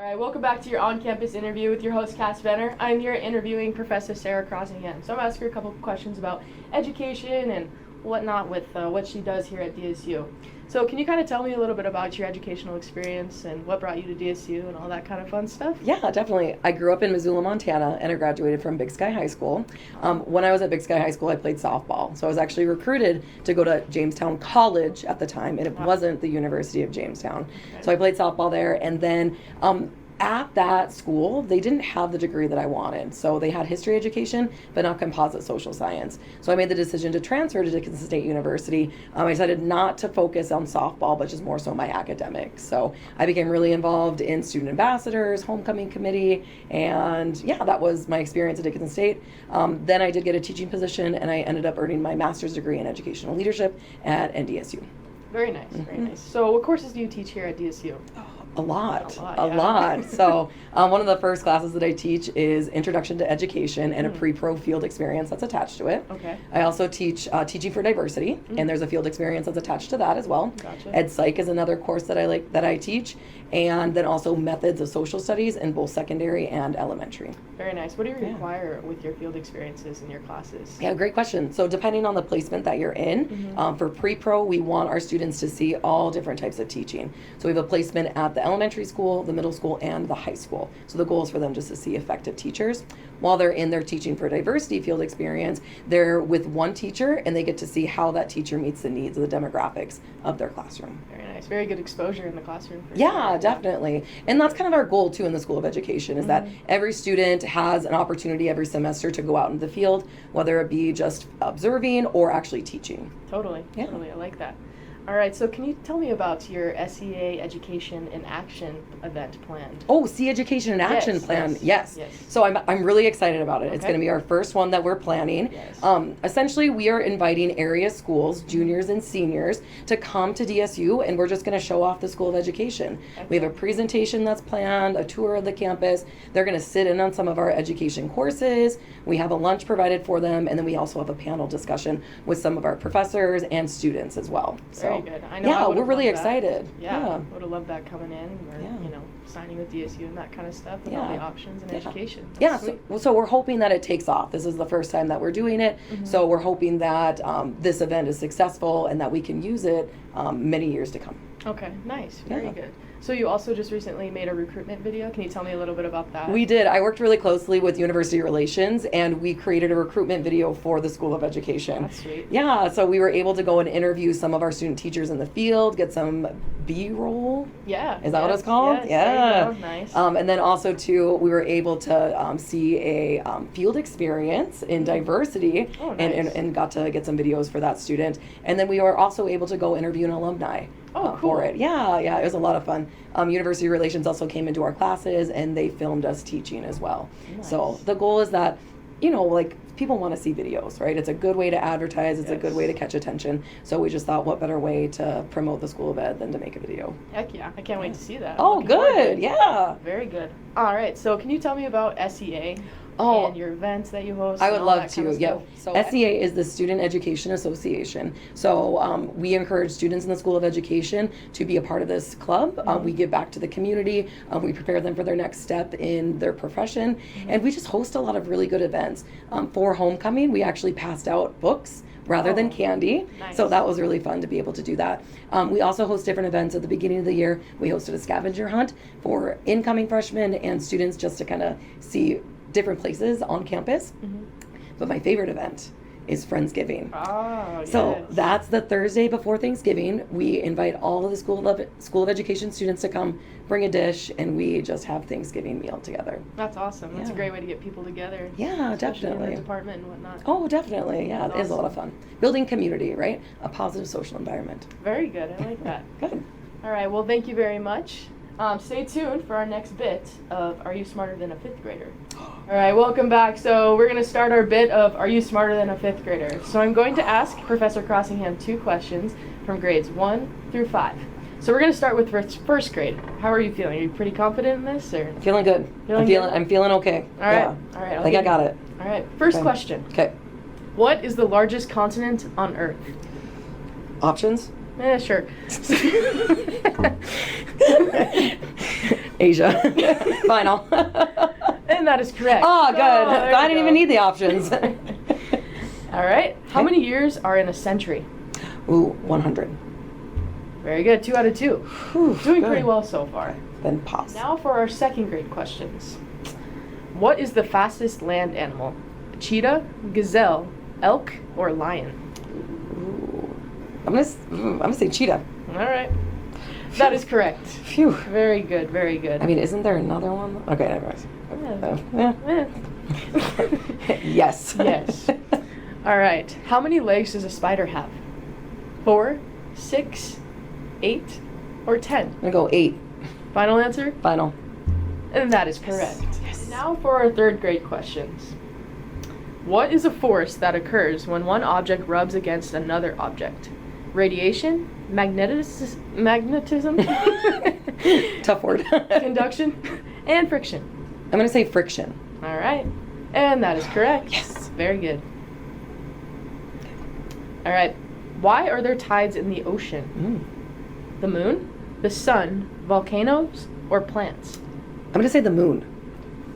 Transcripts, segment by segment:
All right, welcome back to your on-campus interview with your host, Cass Venner. I'm here interviewing Professor Sarah Crossingham. So I'm asking her a couple of questions about education and whatnot with what she does here at DSU. So can you kind of tell me a little bit about your educational experience and what brought you to DSU and all that kind of fun stuff? Yeah, definitely. I grew up in Missoula, Montana, and I graduated from Big Sky High School. When I was at Big Sky High School, I played softball. So I was actually recruited to go to Jamestown College at the time, and it wasn't the University of Jamestown. Okay. So I played softball there, and then at that school, they didn't have the degree that I wanted. So they had history education, but not composite social science. So I made the decision to transfer to Dickinson State University. I decided not to focus on softball, but just more so my academics. So I became really involved in student ambassadors, homecoming committee, and yeah, that was my experience at Dickinson State. Then I did get a teaching position, and I ended up earning my master's degree in educational leadership at NDSU. Very nice, very nice. So what courses do you teach here at DSU? A lot. So one of the first classes that I teach is Introduction to Education and a pre-pro field experience that's attached to it. Okay. I also teach Teaching for Diversity, and there's a field experience that's attached to that as well. Gotcha. Ed Psych is another course that I teach, and then also Methods of Social Studies in both secondary and elementary. Very nice. What do you require with your field experiences in your classes? Yeah, great question. So depending on the placement that you're in, for pre-pro, we want our students to see all different types of teaching. So we have a placement at the elementary school, the middle school, and the high school. So the goal is for them just to see effective teachers. While they're in their Teaching for Diversity field experience, they're with one teacher, and they get to see how that teacher meets the needs of the demographics of their classroom. Very nice. Very good exposure in the classroom. Yeah, definitely. And that's kind of our goal, too, in the School of Education, is that every student has an opportunity every semester to go out into the field, whether it be just observing or actually teaching. Totally. Yeah. Totally. I like that. All right, so can you tell me about your SEA Education in Action event planned? Oh, Education in Action plan. Yes. So I'm really excited about it. Okay. It's going to be our first one that we're planning. Yes. Essentially, we are inviting area schools, juniors and seniors, to come to DSU, and we're just going to show off the School of Education. Okay. We have a presentation that's planned, a tour of the campus. They're going to sit in on some of our education courses. We have a lunch provided for them, and then we also have a panel discussion with some of our professors and students as well. Very good. I know. We're really excited. Yeah, would have loved that coming in, or signing with DSU and that kind of stuff, and all the options in education. So we're hoping that it takes off. This is the first time that we're doing it, so we're hoping that this event is successful and that we can use it many years to come. Okay, nice. Very good. So you also just recently made a recruitment video. Can you tell me a little bit about that? We did. I worked really closely with University Relations, and we created a recruitment video for the School of Education. That's sweet. Yeah, so we were able to go and interview some of our student teachers in the field, get some B-roll. Yeah. Is that what it's called? Yes, yeah. Nice. And then also, too, we were able to see a field experience in diversity. Oh, nice. and got to get some videos for that student. And then we were also able to go interview an alumni. Cool. For it. Yeah, it was a lot of fun. University Relations also came into our classes, and they filmed us teaching as well. Nice. So the goal is that, people want to see videos, right? It's a good way to advertise. It's a good way to catch attention. So we just thought, what better way to promote the School of Ed than to make a video? Heck yeah. I can't wait to see that. Oh, good. Yeah. Very good. All right. So can you tell me about SEA? And your events that you host? I would love to, yeah. So SEA is the Student Education Association. So we encourage students in the School of Education to be a part of this club. We give back to the community. We prepare them for their next step in their profession. And we just host a lot of really good events. For homecoming, we actually passed out books rather than candy. Nice. So that was really fun to be able to do that. We also host different events at the beginning of the year. We hosted a scavenger hunt for incoming freshmen and students just to kind of see different places on campus. But my favorite event is Friendsgiving. So that's the Thursday before Thanksgiving. We invite all of the School of Education students to come, bring a dish, and we just have Thanksgiving meal together. That's awesome. That's a great way to get people together. Yeah, definitely. In the department and whatnot. Oh, definitely. Yeah, it is a lot of fun. Building community, right? A positive social environment. Very good. I like that. Good. All right. Well, thank you very much. Stay tuned for our next bit of Are You Smarter Than a Fifth Grader? All right, welcome back. So we're going to start our bit of Are You Smarter Than a Fifth Grader? So I'm going to ask Professor Crossingham 2 questions from grades 1 through 5. So we're going to start with first grade. How are you feeling? Are you pretty confident in this? Or? Feeling good. I'm feeling okay. All right. Yeah. All right. I think I got it. All right. First question. Okay. What is the largest continent on Earth? Options? Sure. Asia. Final. And that is correct. Oh, good. there I we didn't go. even need the options. All right. How many years are in a century? Ooh, 100. Very good. 2 out of 2. Whew, Doing good. pretty well so far. Then pause. Now for our second grade questions. What is the fastest land animal? Cheetah, gazelle, elk, or lion? Ooh. I'm gonna say cheetah. All right. That is correct. Phew. Very good, very good. I mean, isn't there another one? Okay, anyways. Yeah. Yes. Yes. All right. How many legs does a spider have? 4, 6, 8, or 10? I'm gonna go 8. Final answer? Final. And that is correct. Yes. Now for our third grade questions. What is a force that occurs when one object rubs against another object? Radiation, magnetism, Tough word. conduction, and friction. I'm gonna say friction. All right. And that is correct. Yes. Very good. All right. Why are there tides in the ocean? The moon, the sun, volcanoes, or plants? I'm gonna say the moon.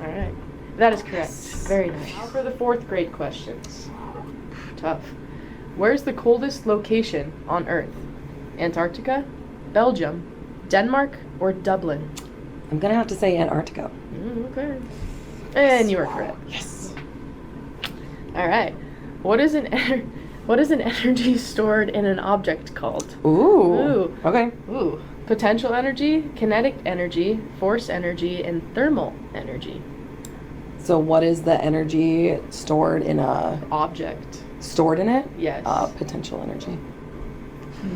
All right. That is correct. Yes. Very nice. Now for the fourth grade questions. Tough. Where's the coldest location on Earth? Antarctica, Belgium, Denmark, or Dublin? I'm gonna have to say Antarctica. Okay. And you are correct. Yes. All right. What is an energy stored in an object called? Ooh. Okay. Ooh. Potential energy, kinetic energy, force energy, and thermal energy. So what is the energy stored in a Object. stored in it? Yes. Potential energy.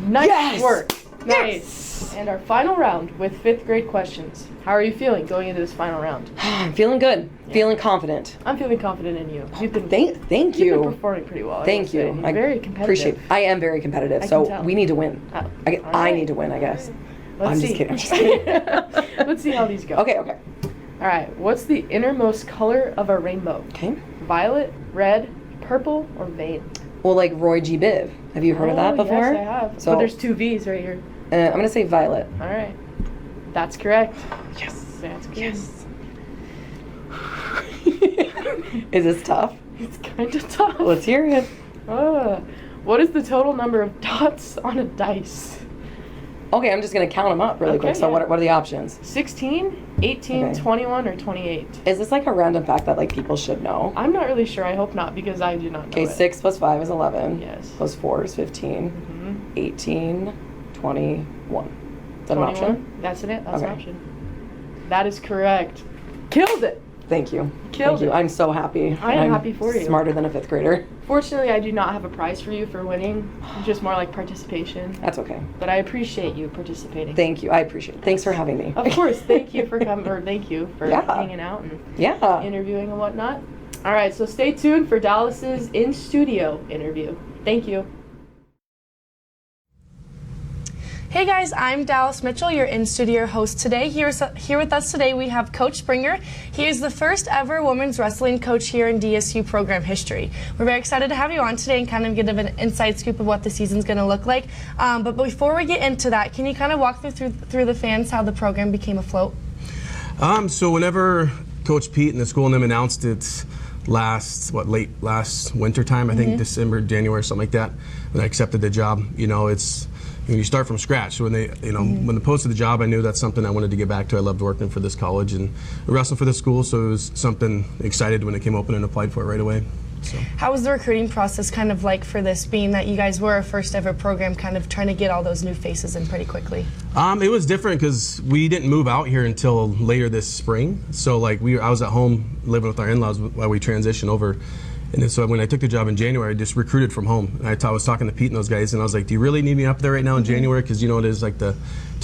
Nice Yes! work. Yes! Nice. And our final round with fifth grade questions. How are you feeling going into this final round? I'm feeling good. Yeah. Feeling confident. I'm feeling confident in you. You've been Thank You've been you. performing pretty well. Thank you. You're very competitive. Appreciate. I am very competitive, I so can tell. we need to win. Oh, I all right. need to win, I guess. Let's I'm see. just kidding. I'm just kidding. Let's see how these go. Okay. All right. What's the innermost color of a rainbow? Okay. Violet, red, purple, or vein? Well, like Roy G. Biv. Have you heard of that before? Yes, I have. So But there's 2 V's right here. I'm gonna say violet. All right. That's correct. Yes. That's good. Yes. Is this tough? It's kind of tough. Let's hear it. What is the total number of dots on a dice? Okay, I'm just gonna count them up really Okay, quick. So yeah. what are the options? 16, 18, Okay. 21, or 28? Is this like a random fact that like people should know? I'm not really sure. I hope not because I do not know. Okay, it. 6 plus 5 is 11. Yes. Plus 4 is 15. Mm-hmm. 18, 21. Is that an 21? option? That's it. That's an Okay. option. That is correct. Killed it. Thank you. Killed Thank you. it. I'm so happy. I am I'm happy for you. Smarter than a 5th grader. Fortunately, I do not have a prize for you for winning. It's just more like participation. That's okay. But I appreciate you participating. Thank you. I appreciate it. Thanks for having me. Of course. Thank you for coming, or thank you for Yeah. hanging out and Yeah. interviewing and whatnot. All right, so stay tuned for Dallas's in-studio interview. Thank you. Hey guys, I'm Dallas Mitchell, your in-studio host today. Here with us today we have Coach Springer. He is the first ever women's wrestling coach here in DSU program history. We're very excited to have you on today and kind of get an inside scoop of what the season's going to look like. But before we get into that, can you kind of walk through the fans how the program became afloat? So whenever Coach Pete and the school and them announced it late last winter time, I think December, January, something like that, when I accepted the job, it's you start from scratch. So when they, when they posted the job, I knew that's something I wanted to get back to. I loved working for this college and wrestling for this school, so it was something excited when it came open and applied for it right away. So. How was the recruiting process kind of like for this, being that you guys were a first ever program, kind of trying to get all those new faces in pretty quickly? It was different because we didn't move out here until later this spring. So like I was at home living with our in-laws while we transitioned over. And then, so when I took the job in January, I just recruited from home. And I was talking to Pete and those guys, and I was like, do you really need me up there right now in January? Because you know what it is like to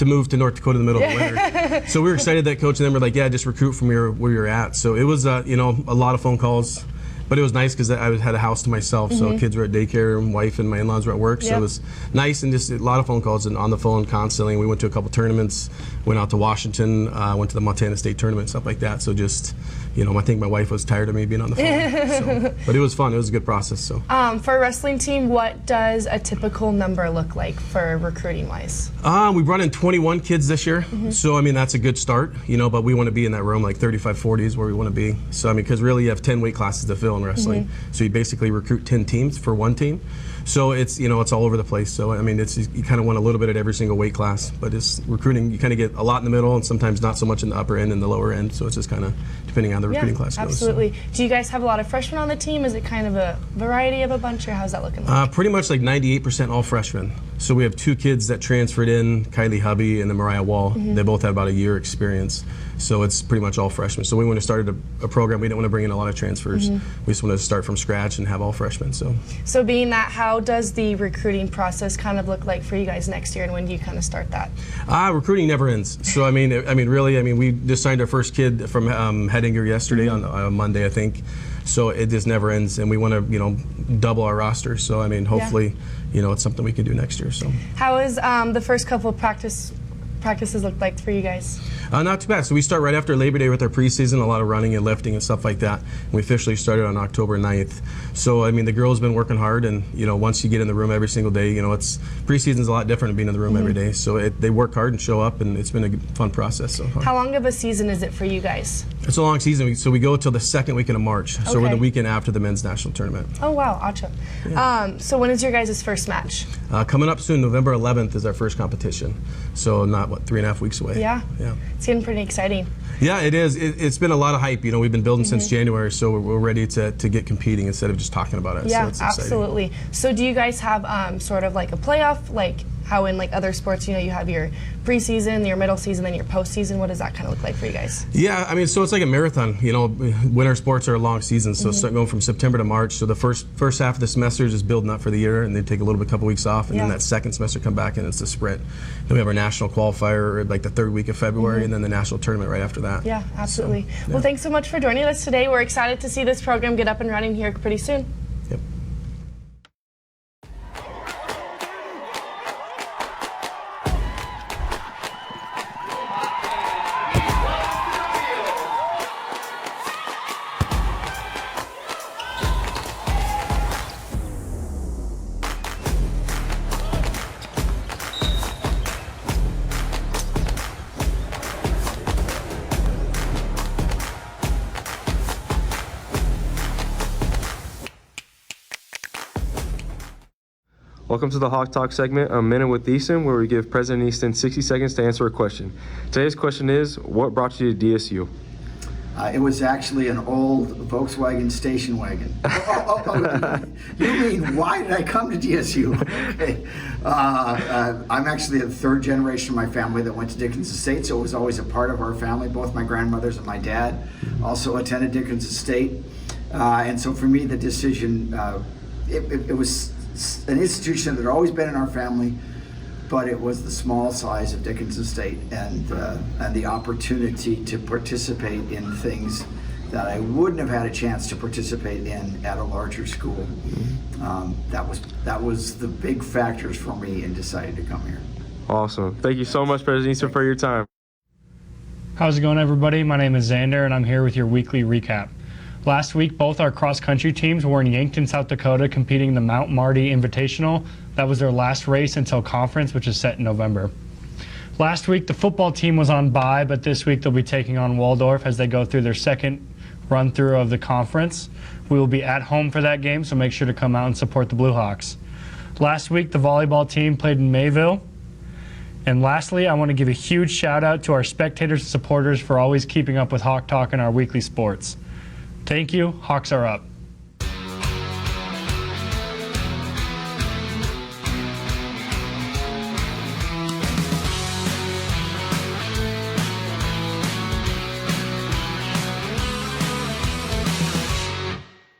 move to North Dakota in the middle of the winter. So we were excited that Coach and them were like, yeah, just recruit from where you're at. So it was, a lot of phone calls. But it was nice because I had a house to myself, so kids were at daycare, and wife and my in-laws were at work, so it was nice, and just a lot of phone calls and on the phone constantly. We went to a couple tournaments, went out to Washington, went to the Montana State tournament, stuff like that. So just, I think my wife was tired of me being on the phone. So, but it was fun. It was a good process. So For a wrestling team, what does a typical number look like for recruiting-wise? We brought in 21 kids this year, so I mean that's a good start, but we want to be in that room like 35, 40 is where we want to be. So I mean, because really you have 10 weight classes to fill in wrestling, so you basically recruit 10 teams for one team. So it's it's all over the place. So I mean, you kind of want a little bit at every single weight class, but it's recruiting. You kind of get a lot in the middle, and sometimes not so much in the upper end and the lower end. So it's just kind of depending on the recruiting class goes. Absolutely. Do you guys have a lot of freshmen on the team? Is it kind of a variety of a bunch, or how's that looking like? Pretty much like 98% all freshmen. So we have 2 kids that transferred in, Kylie Hubby and then Mariah Wall. They both had about a year experience. So it's pretty much all freshmen. So when we started a program, we didn't want to bring in a lot of transfers. We just wanted to start from scratch and have all freshmen. So being that, how does the recruiting process kind of look like for you guys next year, and when do you kind of start that? Recruiting never ends. So I mean, really, we just signed our first kid from Hettinger yesterday on Monday, I think. So it just never ends, and we want to, double our roster. So I mean, hopefully, it's something we can do next year. So how is the first couple of practices look like for you guys? Not too bad. So we start right after Labor Day with our preseason, a lot of running and lifting and stuff like that. And we officially started on October 9th. So I mean, the girls have been working hard, and once you get in the room every single day, it's preseason's a lot different than being in the room every day. So they work hard and show up, and it's been a fun process so far. How long of a season is it for you guys? It's a long season. So we go till the second weekend of March. So we're the weekend after the men's national tournament. Oh wow, awesome. Yeah. So when is your guys' first match? Coming up soon, November 11th is our first competition. So not 3.5 weeks away. Yeah. It's getting pretty exciting. Yeah, it is. It's been a lot of hype. We've been building since January, so we're ready to get competing instead of just talking about it. Yeah, so it's absolutely. Exciting. So do you guys have sort of like a playoff, like how in like other sports, you have your preseason, your middle season, then your postseason? What does that kind of look like for you guys? Yeah, so it's like a marathon. Winter sports are a long season, so start going from September to March. So the first half of the semester is just building up for the year, and they take a couple weeks off, and then that second semester come back and it's the sprint. Then we have our national qualifier like the 3rd week of February, and then the national tournament right after that. Yeah, absolutely. So, well, thanks so much for joining us today. We're excited to see this program get up and running here pretty soon. Yep. Welcome to the Hawk Talk segment, A Minute with Easton, where we give President Easton 60 seconds to answer a question. Today's question is, what brought you to DSU? It was actually an old Volkswagen station wagon. You mean, why did I come to DSU? Okay. I'm actually the 3rd generation of my family that went to Dickens Estate, so it was always a part of our family. Both my grandmothers and my dad also attended Dickens Estate. And so for me, the decision, it was an institution that had always been in our family, but it was the small size of Dickens Estate and the opportunity to participate in things that I wouldn't have had a chance to participate in at a larger school. That was the big factors for me in deciding to come here. Awesome. Thank you so much, President Easton, for your time. How's it going, everybody? My name is Xander, and I'm here with your weekly recap. Last week, both our cross-country teams were in Yankton, South Dakota, competing in the Mount Marty Invitational. That was their last race until conference, which is set in November. Last week, the football team was on bye, but this week they'll be taking on Waldorf as they go through their second run-through of the conference. We will be at home for that game, so make sure to come out and support the Blue Hawks. Last week, the volleyball team played in Mayville. And lastly, I want to give a huge shout-out to our spectators and supporters for always keeping up with Hawk Talk and our weekly sports. Thank you. Hawks are up.